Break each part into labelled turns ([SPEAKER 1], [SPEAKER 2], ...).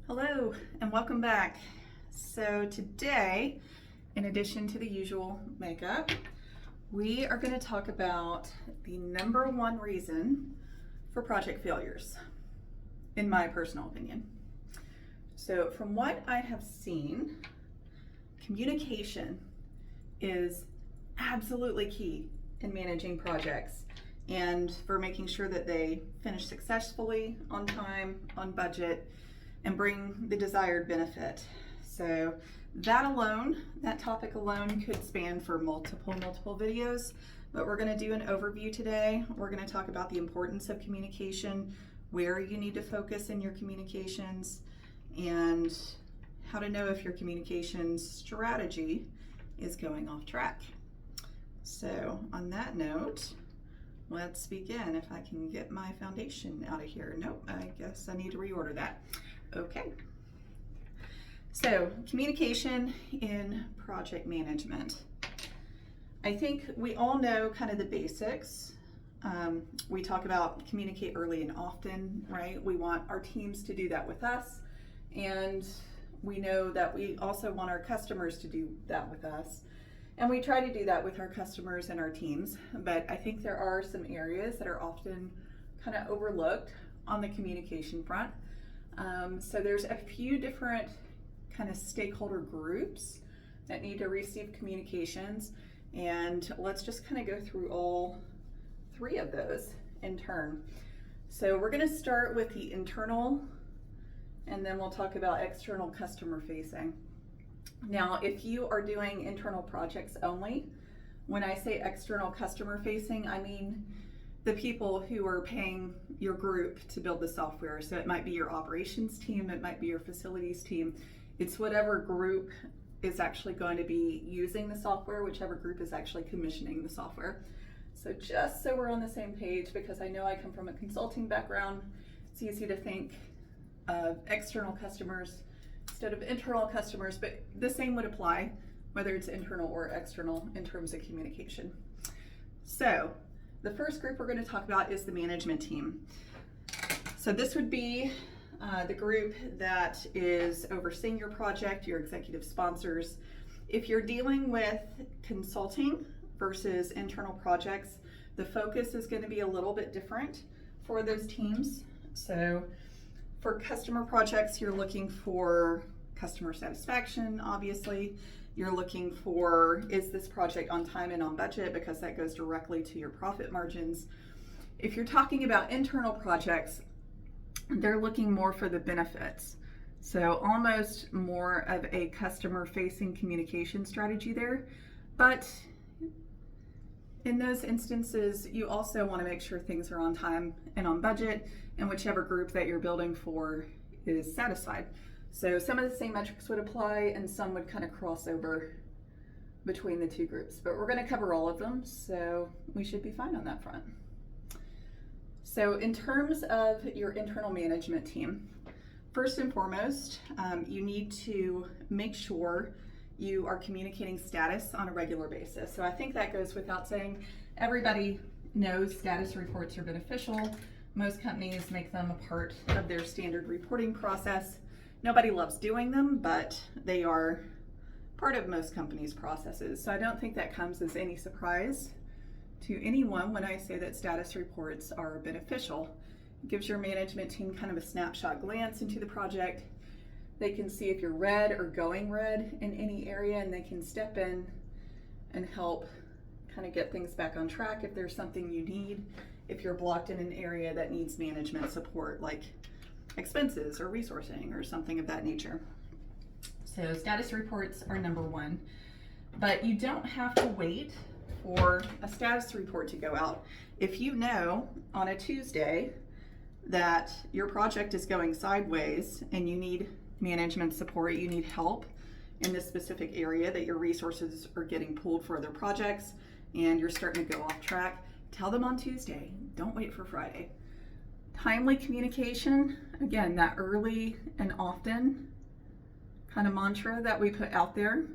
[SPEAKER 1] Hello and welcome back. So today, in addition to the usual makeup, we are going to talk about the number one reason for project failures, in my personal opinion. So from what I have seen, communication is absolutely key in managing projects and for making sure that they finish successfully, on time, on budget, and bring the desired benefit. So that topic alone could span for multiple videos, but we're gonna do an overview today. We're gonna talk about the importance of communication, where you need to focus in your communications, and how to know if your communications strategy is going off track. So on that note, let's begin. If I can get my foundation out of here. Nope, I guess I need to reorder that. Okay, so communication in project management. I think we all know kind of the basics. We talk about communicate early and often, right? We want our teams to do that with us, and we know that we also want our customers to do that with us. And we try to do that with our customers and our teams, but I think there are some areas that are often kind of overlooked on the communication front. So there's a few different kind of stakeholder groups that need to receive communications, and let's just kind of go through all three of those in turn. So we're going to start with the internal, and then we'll talk about external customer facing. Now, if you are doing internal projects only, when I say external customer facing, I mean the people who are paying your group to build the software. So it might be your operations team, it might be your facilities team. It's whatever group is actually going to be using the software, whichever group is actually commissioning the software. So just so we're on the same page, because I know I come from a consulting background, it's easy to think of external customers instead of internal customers, but the same would apply whether it's internal or external in terms of communication. So the first group we're going to talk about is the management team. So this would be the group that is overseeing your project, your executive sponsors. If you're dealing with consulting versus internal projects, the focus is going to be a little bit different for those teams. So for customer projects, you're looking for customer satisfaction, obviously. You're looking for, is this project on time and on budget, because that goes directly to your profit margins. If you're talking about internal projects, they're looking more for the benefits. So almost more of a customer-facing communication strategy there. But in those instances, you also want to make sure things are on time and on budget, and whichever group that you're building for is satisfied. So some of the same metrics would apply, and some would kind of cross over between the two groups, but we're going to cover all of them, so we should be fine on that front. So in terms of your internal management team, first and foremost, you need to make sure you are communicating status on a regular basis. So I think that goes without saying. Everybody knows status reports are beneficial. Most companies make them a part of their standard reporting process. Nobody loves doing them, but they are part of most companies' processes. So I don't think that comes as any surprise to anyone when I say that status reports are beneficial. It gives your management team kind of a snapshot glance into the project. They can see if you're red or going red in any area, and they can step in and help kind of get things back on track if there's something you need, if you're blocked in an area that needs management support, like expenses or resourcing or something of that nature. So status reports are number one, but you don't have to wait for a status report to go out. If you know on a Tuesday that your project is going sideways and you need management support, you need help in this specific area, that your resources are getting pulled for other projects and you're starting to go off track, tell them on Tuesday. Don't wait for Friday. Timely communication, again, that early and often kind of mantra that we put out there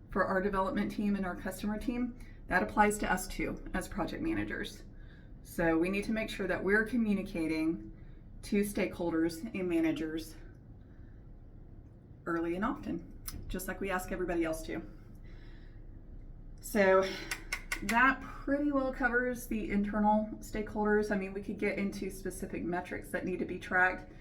[SPEAKER 1] for our development team and our customer team, that applies to us too as project managers. So we need to make sure that we're communicating to stakeholders and managers early and often, just like we ask everybody else to. So that pretty well covers the internal stakeholders. I mean, we could get into specific metrics that need to be tracked.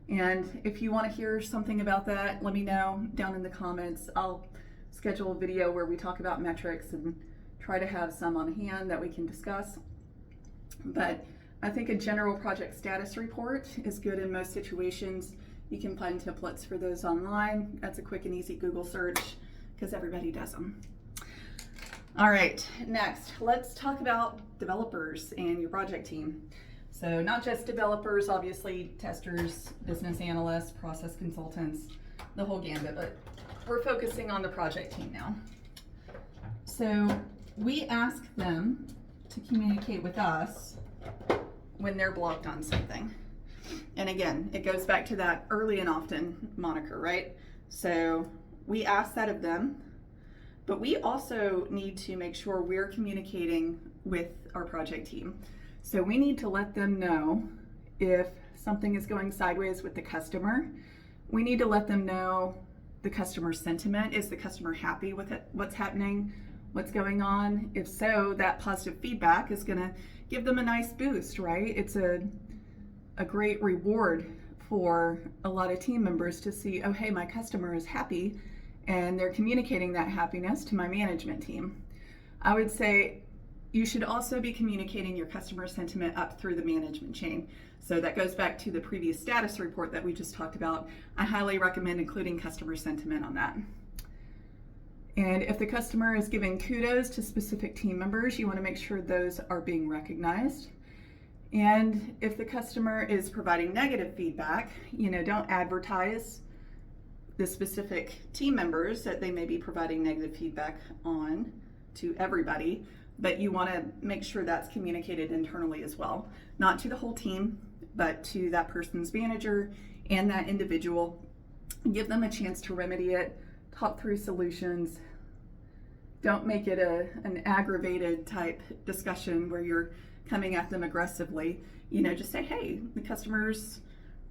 [SPEAKER 1] And if you want to hear something about that, let me know down in the comments. I'll schedule a video where we talk about metrics and try to have some on hand that we can discuss. But I think a general project status report is good in most situations. You can find templates for those online. That's a quick and easy Google search because everybody does them. All right, next, let's talk about developers and your project team. So not just developers, obviously testers, business analysts, process consultants, the whole gambit, but we're focusing on the project team now. So we ask them to communicate with us when they're blocked on something. And again, it goes back to that early and often moniker, right? So we ask that of them, but we also need to make sure we're communicating with our project team. So we need to let them know if something is going sideways with the customer. We need to let them know the customer sentiment. Is the customer happy with it, what's happening, what's going on? If so, that positive feedback is gonna give them a nice boost, right? It's a great reward for a lot of team members to see, oh, hey, my customer is happy, and they're communicating that happiness to my management team. I would say you should also be communicating your customer sentiment up through the management chain. So that goes back to the previous status report that we just talked about. I highly recommend including customer sentiment on that. And if the customer is giving kudos to specific team members, you want to make sure those are being recognized. And if the customer is providing negative feedback, don't advertise the specific team members that they may be providing negative feedback on to everybody, but you want to make sure that's communicated internally as well. Not to the whole team, but to that person's manager and that individual. Give them a chance to remedy it, talk through solutions. Don't make it an aggravated type discussion where you're coming at them aggressively. Just say, hey, the customer's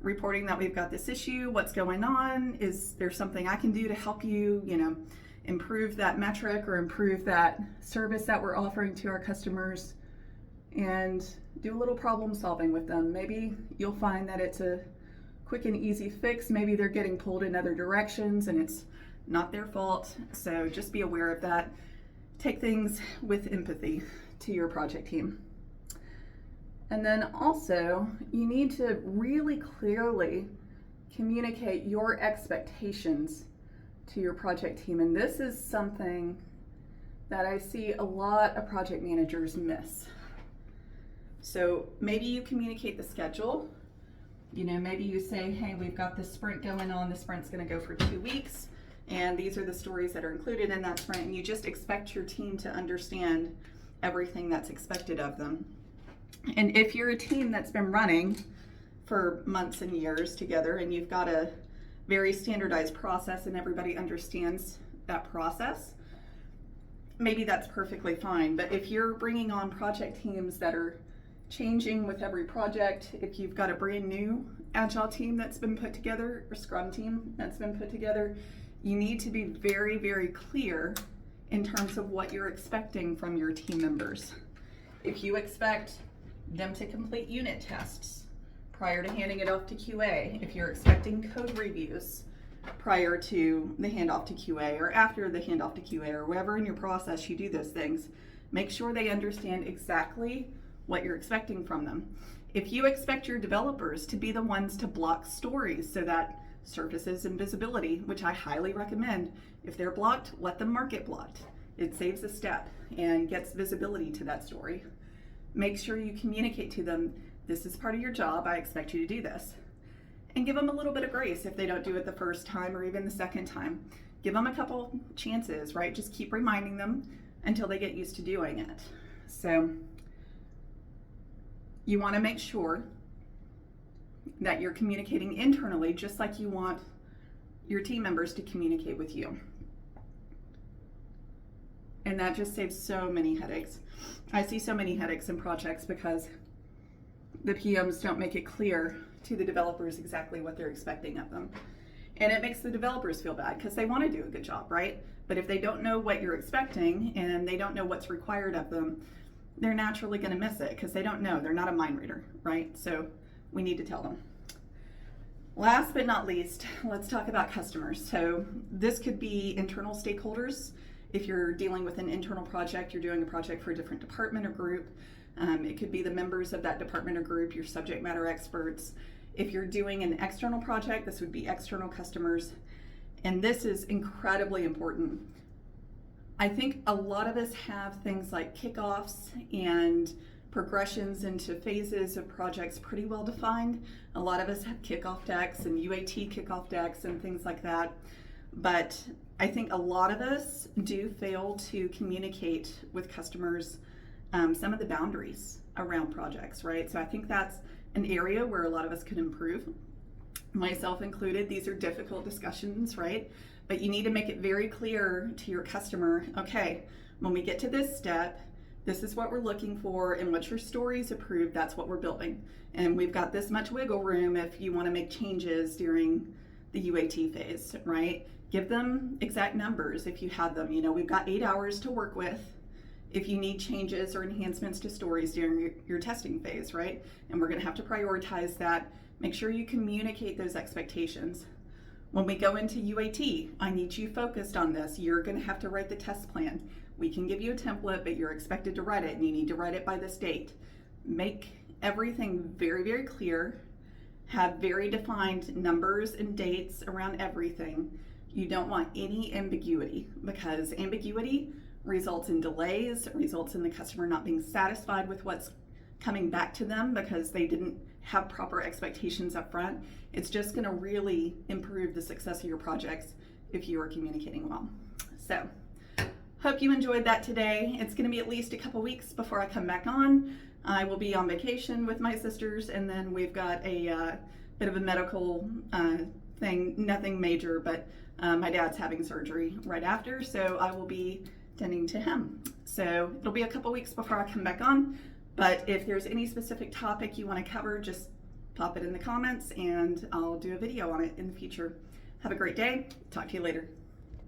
[SPEAKER 1] reporting that we've got this issue. What's going on? Is there something I can do to help you, improve that metric or improve that service that we're offering to our customers? And do a little problem solving with them. Maybe you'll find that it's a quick and easy fix. Maybe they're getting pulled in other directions and it's not their fault. So just be aware of that. Take things with empathy to your project team. And then also, you need to really clearly communicate your expectations to your project team. And this is something that I see a lot of project managers miss. So maybe you communicate the schedule. Maybe you say, hey, we've got this sprint going on. The sprint's going to go for 2 weeks. And these are the stories that are included in that sprint. And you just expect your team to understand everything that's expected of them. And if you're a team that's been running for months and years together and you've got a very standardized process and everybody understands that process, maybe that's perfectly fine. But if you're bringing on project teams that are changing with every project, if you've got a brand new Agile team that's been put together or Scrum team that's been put together, you need to be very, very clear in terms of what you're expecting from your team members. If you expect them to complete unit tests prior to handing it off to QA, if you're expecting code reviews prior to the handoff to QA or after the handoff to QA or wherever in your process you do those things, make sure they understand exactly what you're expecting from them. If you expect your developers to be the ones to block stories so that surfaces invisibility, which I highly recommend, if they're blocked, let them mark it blocked. It saves a step and gets visibility to that story. Make sure you communicate to them, this is part of your job, I expect you to do this. And give them a little bit of grace if they don't do it the first time or even the second time. Give them a couple chances, right? Just keep reminding them until they get used to doing it. So you want to make sure that you're communicating internally just like you want your team members to communicate with you. And that just saves so many headaches. I see so many headaches in projects because the PMs don't make it clear to the developers exactly what they're expecting of them. And it makes the developers feel bad because they want to do a good job, right? But if they don't know what you're expecting and they don't know what's required of them, they're naturally going to miss it because they don't know. They're not a mind reader, right? So we need to tell them. Last but not least, let's talk about customers. So this could be internal stakeholders. If you're dealing with an internal project, you're doing a project for a different department or group. It could be the members of that department or group, your subject matter experts. If you're doing an external project, this would be external customers. And this is incredibly important. I think a lot of us have things like kickoffs and progressions into phases of projects pretty well defined. A lot of us have kickoff decks and UAT kickoff decks and things like that. But I think a lot of us do fail to communicate with customers some of the boundaries around projects, right? So I think that's an area where a lot of us could improve, myself included. These are difficult discussions, right? But you need to make it very clear to your customer, okay, when we get to this step, this is what we're looking for, and what your story's approved, that's what we're building. And we've got this much wiggle room if you want to make changes during the UAT phase, right? Give them exact numbers if you have them. You know, we've got 8 hours to work with if you need changes or enhancements to stories during your testing phase, right? And we're going to have to prioritize that. Make sure you communicate those expectations. When we go into UAT, I need you focused on this. You're going to have to write the test plan. We can give you a template, but you're expected to write it, and you need to write it by this date. Make everything very, very clear. Have very defined numbers and dates around everything. You don't want any ambiguity, because ambiguity results in delays, it results in the customer not being satisfied with what's coming back to them because they didn't have proper expectations up front. It's just going to really improve the success of your projects if you are communicating well. So, hope you enjoyed that today. It's going to be at least a couple weeks before I come back on. I will be on vacation with my sisters, and then we've got a bit of a medical thing, nothing major, but my dad's having surgery right after, so I will be tending to him. So it'll be a couple weeks before I come back on, but if there's any specific topic you want to cover, just pop it in the comments and I'll do a video on it in the future. Have a great day. Talk to you later.